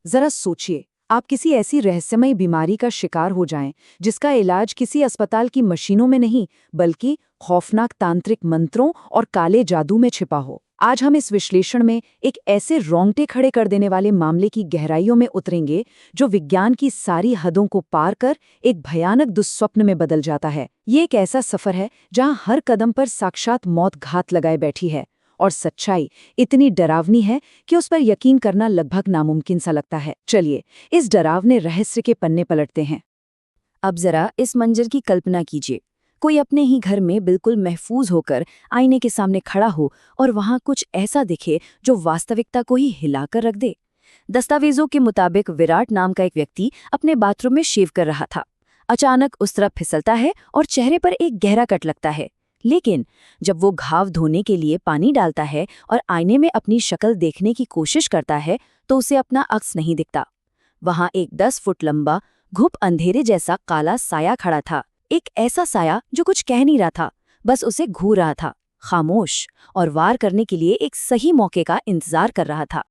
जरा सोचिए, आप किसी ऐसी रहस्यमयी बीमारी का शिकार हो जाएं, जिसका इलाज किसी अस्पताल की मशीनों में नहीं, बल्कि खौफनाक तांत्रिक मंत्रों और काले जादू में छिपा हो। आज हम इस विश्लेषण में एक ऐसे रोंगटे खड़े कर देने वाले मामले की गहराइयों में उतरेंगे, जो विज्ञान की सारी हदों को पार कर एक भयानक दुस्वप्न में बदल जाता है। ये एक ऐसा सफर है जहां हर कदम पर साक्षात मौत घात लगाए बैठी है, और सच्चाई इतनी डरावनी है कि उस पर यकीन करना लगभग नामुमकिन सा लगता है। चलिए, इस डरावने रहस्य के पन्ने पलटते हैं। अब जरा इस मंजर की कल्पना कीजिए। कोई अपने ही घर में बिल्कुल महफूज होकर आईने के सामने खड़ा हो और वहां कुछ ऐसा दिखे जो वास्तविकता को ही हिलाकर रख दे। दस्तावेजों के मुताबिक विराट नाम का एक व्यक्ति अपने बाथरूम में शेव कर रहा था। अचानक उस तरफ फिसलता है और चेहरे पर एक गहरा कट लगता है। लेकिन जब वो घाव धोने के लिए पानी डालता है और आईने में अपनी शक्ल देखने की कोशिश करता है, तो उसे अपना अक्स नहीं दिखता। वहां एक 10 फुट लंबा, घुप अंधेरे जैसा काला साया खड़ा था। एक ऐसा साया जो कुछ कह नहीं रहा था, बस उसे घूर रहा था, खामोश, और वार करने के लिए एक सही मौके का इंतजार कर रहा था।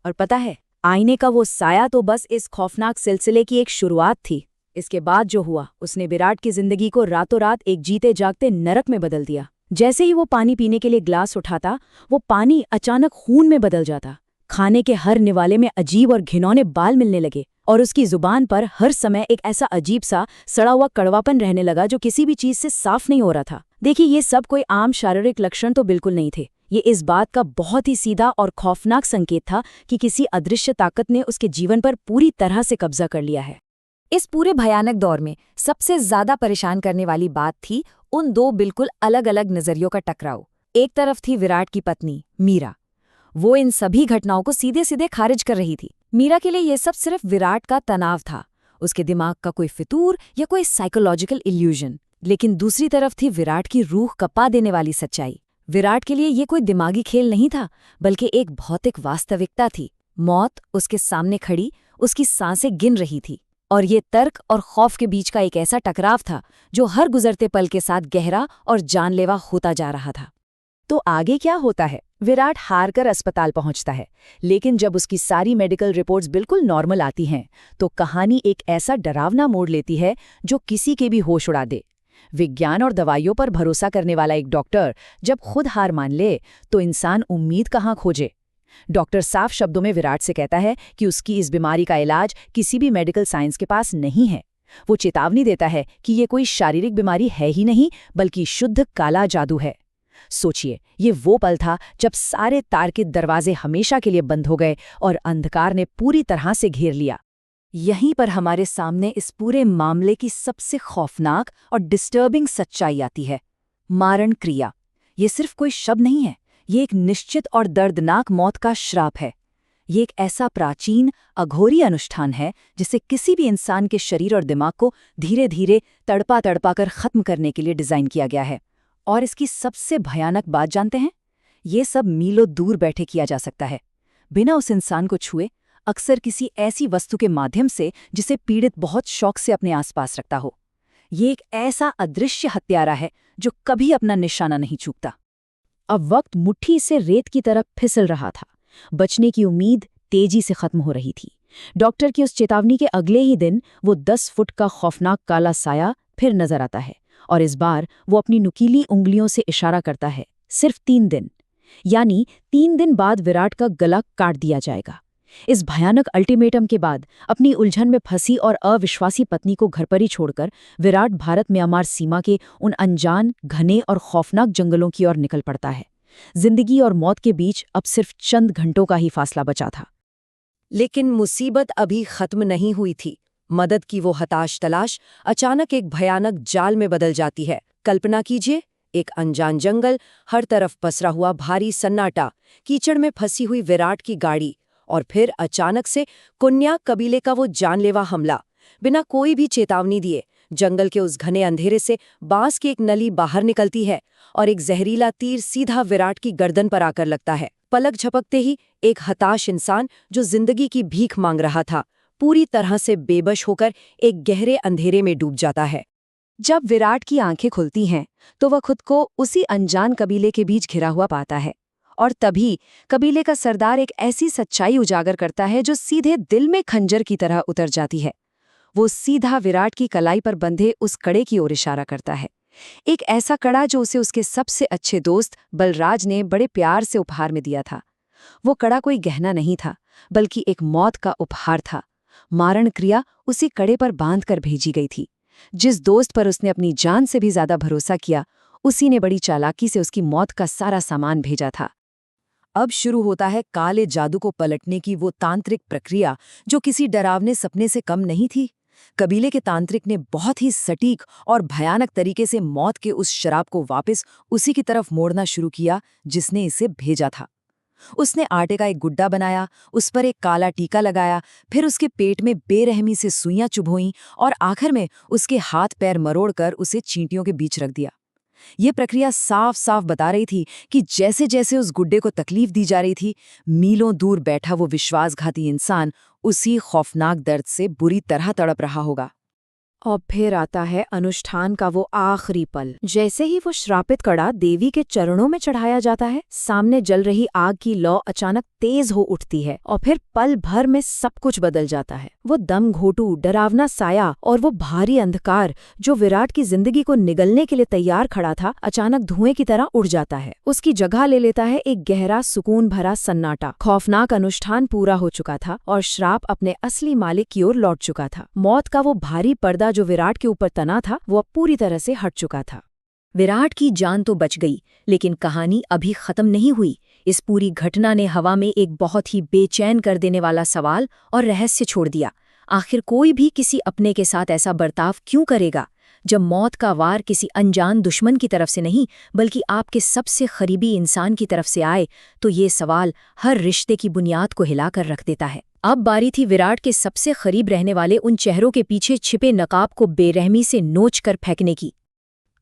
और पता है, आईने का वो साया तो बस इस खौफनाक सिलसिले की एक शुरुआत थी। इसके बाद जो हुआ, उसने विराट की जिंदगी को रातों रात एक जीते जागते नरक में बदल दिया। जैसे ही वो पानी पीने के लिए ग्लास उठाता, वो पानी अचानक खून में बदल जाता। खाने के हर निवाले में अजीब और घिनौने बाल मिलने लगे, और उसकी जुबान पर हर समय एक ऐसा अजीब सा सड़ा हुआ कड़वापन रहने लगा जो किसी भी चीज से साफ नहीं हो रहा था। देखिए, ये सब कोई आम शारीरिक लक्षण तो बिल्कुल नहीं थे। ये इस बात का बहुत ही सीधा और खौफनाक संकेत था कि किसी अदृश्य ताकत ने उसके जीवन पर पूरी तरह से कब्जा कर लिया है। इस पूरे भयानक दौर में सबसे ज्यादा परेशान करने वाली बात थी उन दो बिल्कुल अलग अलग नजरियों का टकराव। एक तरफ थी विराट की पत्नी मीरा। वो इन सभी घटनाओं को सीधे सीधे खारिज कर रही थी। मीरा के लिए ये सब सिर्फ विराट का तनाव था, उसके दिमाग का कोई फितूर या कोई साइकोलॉजिकल इल्यूजन। लेकिन दूसरी तरफ थी विराट की रूह कपा देने वाली सच्चाई। विराट के लिए ये कोई दिमागी खेल नहीं था, बल्कि एक भौतिक वास्तविकता थी। मौत उसके सामने खड़ी, उसकी सांसें गिन रही थी, और ये तर्क और खौफ के बीच का एक ऐसा टकराव था जो हर गुजरते पल के साथ गहरा और जानलेवा होता जा रहा था। तो आगे क्या होता है? विराट हारकर अस्पताल पहुंचता है, लेकिन जब उसकी सारी मेडिकल रिपोर्ट्स बिल्कुल नॉर्मल आती हैं, तो कहानी एक ऐसा डरावना मोड़ लेती है जो किसी के भी होश उड़ा दे। विज्ञान और दवाइयों पर भरोसा करने वाला एक डॉक्टर जब खुद हार मान ले, तो इंसान उम्मीद कहाँ खोजे? डॉक्टर साफ शब्दों में विराट से कहता है कि उसकी इस बीमारी का इलाज किसी भी मेडिकल साइंस के पास नहीं है। वो चेतावनी देता है कि ये कोई शारीरिक बीमारी है ही नहीं, बल्कि शुद्ध काला जादू है। सोचिए, ये वो पल था जब सारे तार्किक दरवाजे हमेशा के लिए बंद हो गए और अंधकार ने पूरी तरह से घेर लिया। यहीं पर हमारे सामने इस पूरे मामले की सबसे खौफनाक और डिस्टर्बिंग सच्चाई आती है। मारण क्रिया। ये सिर्फ कोई शब्द नहीं है, ये एक निश्चित और दर्दनाक मौत का श्राप है। ये एक ऐसा प्राचीन, अघोरी अनुष्ठान है जिसे किसी भी इंसान के शरीर और दिमाग को धीरे धीरे तड़पा तड़पा कर खत्म करने के लिए डिजाइन किया गया है। और इसकी सबसे भयानक बात जानते हैं? ये सब मीलों दूर बैठे किया जा सकता है, बिना उस इंसान को छुए, अक्सर किसी ऐसी वस्तु के माध्यम से जिसे पीड़ित बहुत शौक से अपने आसपास रखता हो। ये एक ऐसा अदृश्य हत्यारा है जो कभी अपना निशाना नहीं चूकता। अब वक्त मुट्ठी से रेत की तरफ फिसल रहा था। बचने की उम्मीद तेजी से खत्म हो रही थी। डॉक्टर की उस चेतावनी के अगले ही दिन वो 10 फुट का खौफनाक काला साया फिर नजर आता है, और इस बार वो अपनी नुकीली उंगलियों से इशारा करता है। सिर्फ 3 दिन, यानी 3 दिन बाद विराट का गला काट दिया जाएगा। इस भयानक अल्टीमेटम के बाद अपनी उलझन में फंसी और अविश्वासी पत्नी को घर पर ही छोड़कर विराट भारत म्यांमार सीमा के उन अनजान, घने और खौफनाक जंगलों की ओर निकल पड़ता है। जिंदगी और मौत के बीच अब सिर्फ चंद घंटों का ही फासला बचा था। लेकिन मुसीबत अभी खत्म नहीं हुई थी। मदद की वो हताश तलाश अचानक एक भयानक जाल में बदल जाती है। कल्पना कीजिए, एक अनजान जंगल, हर तरफ पसरा हुआ भारी सन्नाटा, कीचड़ में फंसी हुई विराट की गाड़ी, और फिर अचानक से कुन्या कबीले का वो जानलेवा हमला। बिना कोई भी चेतावनी दिए जंगल के उस घने अंधेरे से बांस की एक नली बाहर निकलती है और एक जहरीला तीर सीधा विराट की गर्दन पर आकर लगता है। पलक झपकते ही एक हताश इंसान जो जिंदगी की भीख मांग रहा था, पूरी तरह से बेबस होकर एक गहरे अंधेरे में डूब जाता है। जब विराट की आंखें खुलती हैं, तो वह खुद को उसी अनजान कबीले के बीच घिरा हुआ पाता है, और तभी कबीले का सरदार एक ऐसी सच्चाई उजागर करता है जो सीधे दिल में खंजर की तरह उतर जाती है। वो सीधा विराट की कलाई पर बंधे उस कड़े की ओर इशारा करता है, एक ऐसा कड़ा जो उसे उसके सबसे अच्छे दोस्त बलराज ने बड़े प्यार से उपहार में दिया था। वो कड़ा कोई गहना नहीं था, बल्कि एक मौत का उपहार था। मारण क्रिया उसी कड़े पर बांध कर भेजी गई थी। जिस दोस्त पर उसने अपनी जान से भी ज्यादा भरोसा किया, उसी ने बड़ी चालाकी से उसकी मौत का सारा सामान भेजा था। अब शुरू होता है काले जादू को पलटने की वो तांत्रिक प्रक्रिया जो किसी डरावने सपने से कम नहीं थी। कबीले के तांत्रिक ने बहुत ही सटीक और भयानक तरीके से मौत के उस शराब को वापस उसी की तरफ मोड़ना शुरू किया जिसने इसे भेजा था। उसने आटे का एक गुड्डा बनाया, उस पर एक काला टीका लगाया, फिर उसके पेट में बेरहमी से सुइयां चुभोईं और आखिर में उसके हाथ पैर मरोड़कर उसे चींटियों के बीच रख दिया। ये प्रक्रिया साफ साफ बता रही थी कि जैसे जैसे उस गुड्डे को तकलीफ दी जा रही थी, मीलों दूर बैठा वो विश्वासघाती इंसान उसी खौफनाक दर्द से बुरी तरह तड़प रहा होगा। और फिर आता है अनुष्ठान का वो आखिरी पल। जैसे ही वो श्रापित कड़ा देवी के चरणों में चढ़ाया जाता है, सामने जल रही आग की लौ अचानक तेज हो उठती है और फिर पल भर में सब कुछ बदल जाता है। वो दम घोटू डरावना साया और वो भारी अंधकार जो विराट की जिंदगी को निगलने के लिए तैयार खड़ा था, अचानक धुएं की तरह उड़ जाता है। उसकी जगह ले लेता है एक गहरा सुकून भरा सन्नाटा। खौफनाक अनुष्ठान पूरा हो चुका था और श्राप अपने असली मालिक की ओर लौट चुका था। मौत का वो भारी पर्दा जो विराट के ऊपर तना था, वो अब पूरी तरह से हट चुका था। विराट की जान तो बच गई, लेकिन कहानी अभी खत्म नहीं हुई। इस पूरी घटना ने हवा में एक बहुत ही बेचैन कर देने वाला सवाल और रहस्य छोड़ दिया। आखिर कोई भी किसी अपने के साथ ऐसा बर्ताव क्यों करेगा? जब मौत का वार किसी अनजान दुश्मन की तरफ से नहीं, बल्कि आपके सबसे करीबी इंसान की तरफ से आए, तो ये सवाल हर रिश्ते की बुनियाद को हिलाकर रख देता है। अब बारी थी विराट के सबसे करीब रहने वाले उन चेहरों के पीछे छिपे नकाब को बेरहमी से नोच कर फेंकने की।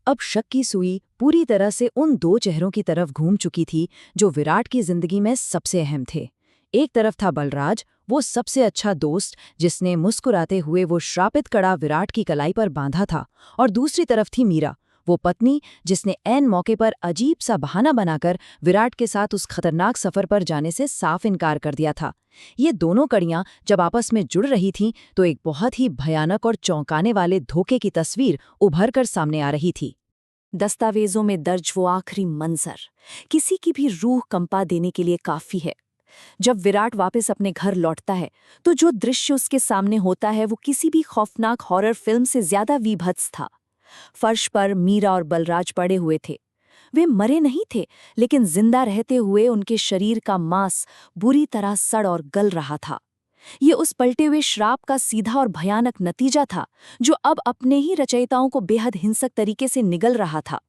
अब शक की सुई पूरी तरह से उन दो चेहरों की तरफ घूम चुकी थी जो विराट की जिंदगी में सबसे अहम थे। एक तरफ था बलराज, वो सबसे अच्छा दोस्त जिसने मुस्कुराते हुए वो श्रापित कड़ा विराट की कलाई पर बांधा था, और दूसरी तरफ थी मीरा, वो पत्नी जिसने ऐन मौके पर अजीब सा बहाना बनाकर विराट के साथ उस खतरनाक सफर पर जाने से साफ इनकार कर दिया था। ये दोनों कड़ियां जब आपस में जुड़ रही थीं तो एक बहुत ही भयानक और चौंकाने वाले धोखे की तस्वीर उभर कर सामने आ रही थी। दस्तावेजों में दर्ज वो आखिरी मंजर किसी की भी रूह कंपा देने के लिए काफी है। जब विराट वापस अपने घर लौटता है तो जो दृश्य उसके सामने होता है वो किसी भी खौफनाक हॉरर फिल्म से ज्यादा वीभत्स था। फर्श पर मीरा और बलराज पड़े हुए थे। वे मरे नहीं थे, लेकिन जिंदा रहते हुए उनके शरीर का मांस बुरी तरह सड़ और गल रहा था। ये उस पलटे हुए श्राप का सीधा और भयानक नतीजा था जो अब अपने ही रचयिताओं को बेहद हिंसक तरीके से निगल रहा था।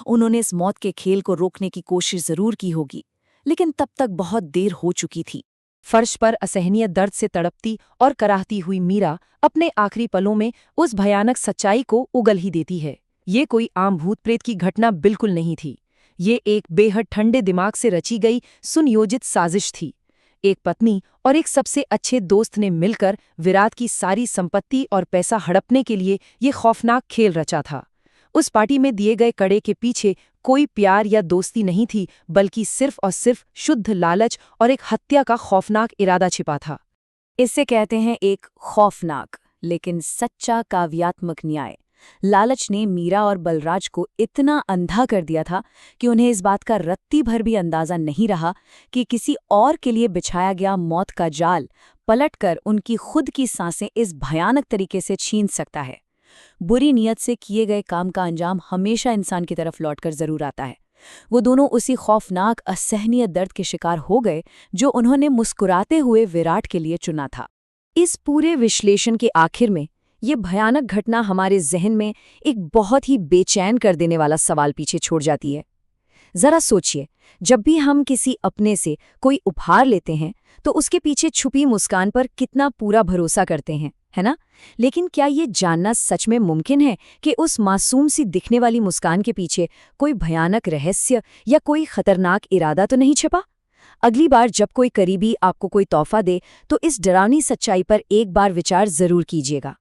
उन्होंने इस मौत के खेल को रोकने की कोशिश जरूर की होगी, लेकिन तब तक बहुत देर हो चुकी थी। फर्श पर असहनीय दर्द से तड़पती और कराहती हुई मीरा अपने आखिरी पलों में उस भयानक सच्चाई को उगल ही देती है। ये कोई आम भूत प्रेत की घटना बिल्कुल नहीं थी। ये एक बेहद ठंडे दिमाग से रची गई सुनियोजित साजिश थी। एक पत्नी और एक सबसे अच्छे दोस्त ने मिलकर विराट की सारी संपत्ति और पैसा हड़पने के लिए ये खौफनाक खेल रचा था। उस पार्टी में दिए गए कड़े के पीछे कोई प्यार या दोस्ती नहीं थी, बल्कि सिर्फ और सिर्फ शुद्ध लालच और एक हत्या का खौफनाक इरादा छिपा था। इसे कहते हैं एक खौफनाक लेकिन सच्चा काव्यात्मक न्याय। लालच ने मीरा और बलराज को इतना अंधा कर दिया था कि उन्हें इस बात का रत्ती भर भी अंदाजा नहीं रहा कि किसी और के लिए बिछाया गया मौत का जाल पलटकर उनकी खुद की सांसें इस भयानक तरीके से छीन सकता है। बुरी नीयत से किए गए काम का अंजाम हमेशा इंसान की तरफ लौटकर जरूर आता है। वो दोनों उसी खौफनाक असहनीय दर्द के शिकार हो गए जो उन्होंने मुस्कुराते हुए विराट के लिए चुना था। इस पूरे विश्लेषण के आखिर में ये भयानक घटना हमारे जहन में एक बहुत ही बेचैन कर देने वाला सवाल पीछे छोड़ जाती है। जरा सोचिए, जब भी हम किसी अपने से कोई उपहार लेते हैं तो उसके पीछे छुपी मुस्कान पर कितना पूरा भरोसा करते हैं, है ना? लेकिन क्या ये जानना सच में मुमकिन है कि उस मासूम सी दिखने वाली मुस्कान के पीछे कोई भयानक रहस्य या कोई खतरनाक इरादा तो नहीं छिपा? अगली बार जब कोई करीबी आपको कोई तोहफा दे तो इस डरावनी सच्चाई पर एक बार विचार जरूर कीजिएगा।